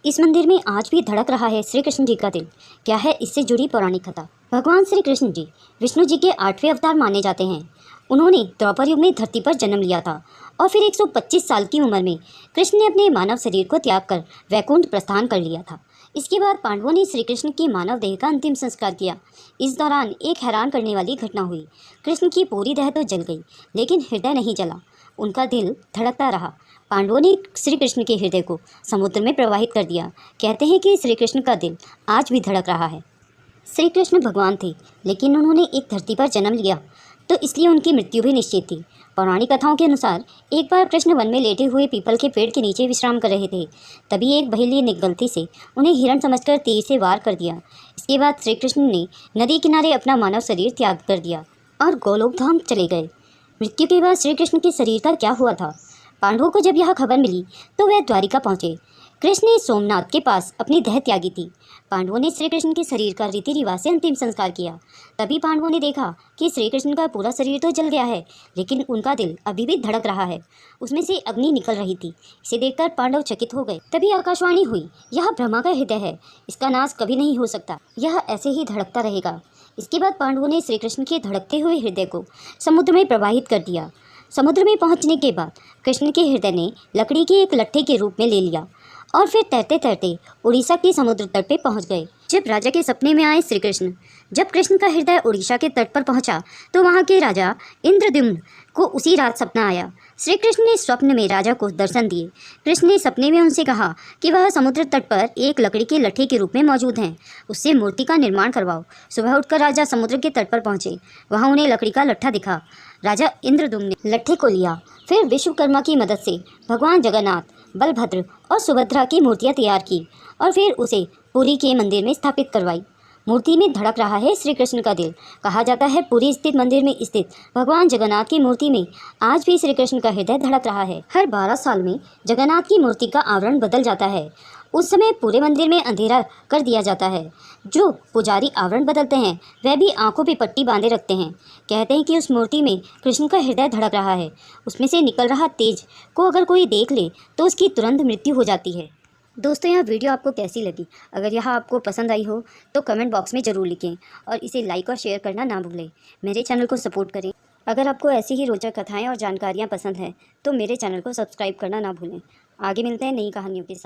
इस मंदिर में आज भी धड़क रहा है श्री कृष्ण जी का दिल। क्या है इससे जुड़ी पौराणिक कथा। भगवान श्री कृष्ण जी विष्णु जी के 8वें अवतार माने जाते हैं। उन्होंने द्वापर युग में धरती पर जन्म लिया था और फिर 125 साल की उम्र में कृष्ण ने अपने मानव शरीर को त्याग कर वैकुंठ प्रस्थान कर लिया था। इसके बाद पांडवों ने श्री कृष्ण की मानव देह का अंतिम संस्कार किया। इस दौरान एक हैरान करने वाली घटना हुई। कृष्ण की पूरी देह तो जल गई, लेकिन हृदय नहीं जला। उनका दिल धड़कता रहा। पांडवों ने श्री कृष्ण के हृदय को समुद्र में प्रवाहित कर दिया। कहते हैं कि श्री कृष्ण का दिल आज भी धड़क रहा है। श्री कृष्ण भगवान थे, लेकिन उन्होंने एक धरती पर जन्म लिया, तो इसलिए उनकी मृत्यु भी निश्चित थी। पौराणिक कथाओं के अनुसार एक बार कृष्ण वन में लेटे हुए पीपल के पेड़ के नीचे विश्राम कर रहे थे। तभी एक बहेली ने गलती से उन्हें हिरण समझकर तीर से वार कर दिया। इसके बाद श्री कृष्ण ने नदी किनारे अपना मानव शरीर त्याग कर दिया और गोलोक धाम चले गए। मृत्यु के बाद श्री कृष्ण के शरीर का क्या हुआ था? पांडवों को जब यह खबर मिली तो वह द्वारिका पहुंचे। कृष्ण ने सोमनाथ के पास अपनी देह त्यागी थी। पांडवों ने श्री कृष्ण के शरीर का रीति रिवाज से अंतिम संस्कार किया। तभी पांडवों ने देखा कि श्री कृष्ण का पूरा शरीर तो जल गया है, लेकिन उनका दिल अभी भी धड़क रहा है। उसमें से अग्नि निकल रही थी। इसे देखकर पांडव चकित हो गए। तभी आकाशवाणी हुई, यह ब्रह्मा का हृदय है, इसका नाश कभी नहीं हो सकता, यह ऐसे ही धड़कता रहेगा। इसके बाद पांडवों ने श्री कृष्ण के धड़कते हुए हृदय को समुद्र में प्रवाहित कर दिया। समुद्र में पहुंचने के बाद कृष्ण के हृदय ने लकड़ी के एक लट्ठे के रूप में ले लिया और फिर तैरते तैरते उड़ीसा के समुद्र तट पे पहुंच गए। जब राजा के सपने में आए श्री कृष्ण, जब कृष्ण का हृदय उड़ीसा के तट पर पहुंचा तो वहां के राजा इंद्रद्युम्न को उसी रात सपना आया। श्री कृष्ण ने स्वप्न में राजा को दर्शन दिए। कृष्ण ने सपने में उनसे कहा कि वह समुद्र तट पर एक लकड़ी के लट्ठे के रूप में मौजूद हैं, उससे मूर्ति का निर्माण करवाओ। सुबह उठकर राजा समुद्र के तट पर पहुंचे। वहां उन्हें लकड़ी का लट्ठा दिखा। राजा इंद्रद्युम्न ने लट्ठे को लिया। फिर विश्वकर्मा की मदद से भगवान जगन्नाथ, बलभद्र और सुभद्रा की मूर्तियां तैयार की और फिर उसे पुरी के मंदिर में स्थापित करवाई। मूर्ति में धड़क रहा है श्री कृष्ण का दिल। कहा जाता है पुरी स्थित मंदिर में स्थित भगवान जगन्नाथ की मूर्ति में आज भी श्री कृष्ण का हृदय धड़क रहा है। हर 12 साल में जगन्नाथ की मूर्ति का आवरण बदल जाता है। उस समय पूरे मंदिर में अंधेरा कर दिया जाता है। जो पुजारी आवरण बदलते हैं वह भी आंखों पे पट्टी बांधे रखते हैं। कहते हैं कि उस मूर्ति में कृष्ण का हृदय धड़क रहा है। उसमें से निकल रहा तेज को अगर कोई देख ले तो उसकी तुरंत मृत्यु हो जाती है। दोस्तों, यह वीडियो आपको कैसी लगी? अगर यह आपको पसंद आई हो तो कमेंट बॉक्स में ज़रूर लिखें और इसे लाइक और शेयर करना ना भूलें। मेरे चैनल को सपोर्ट करें। अगर आपको ऐसी ही रोचक कथाएं और जानकारियां पसंद हैं तो मेरे चैनल को सब्सक्राइब करना ना भूलें। आगे मिलते हैं नई कहानियों के साथ।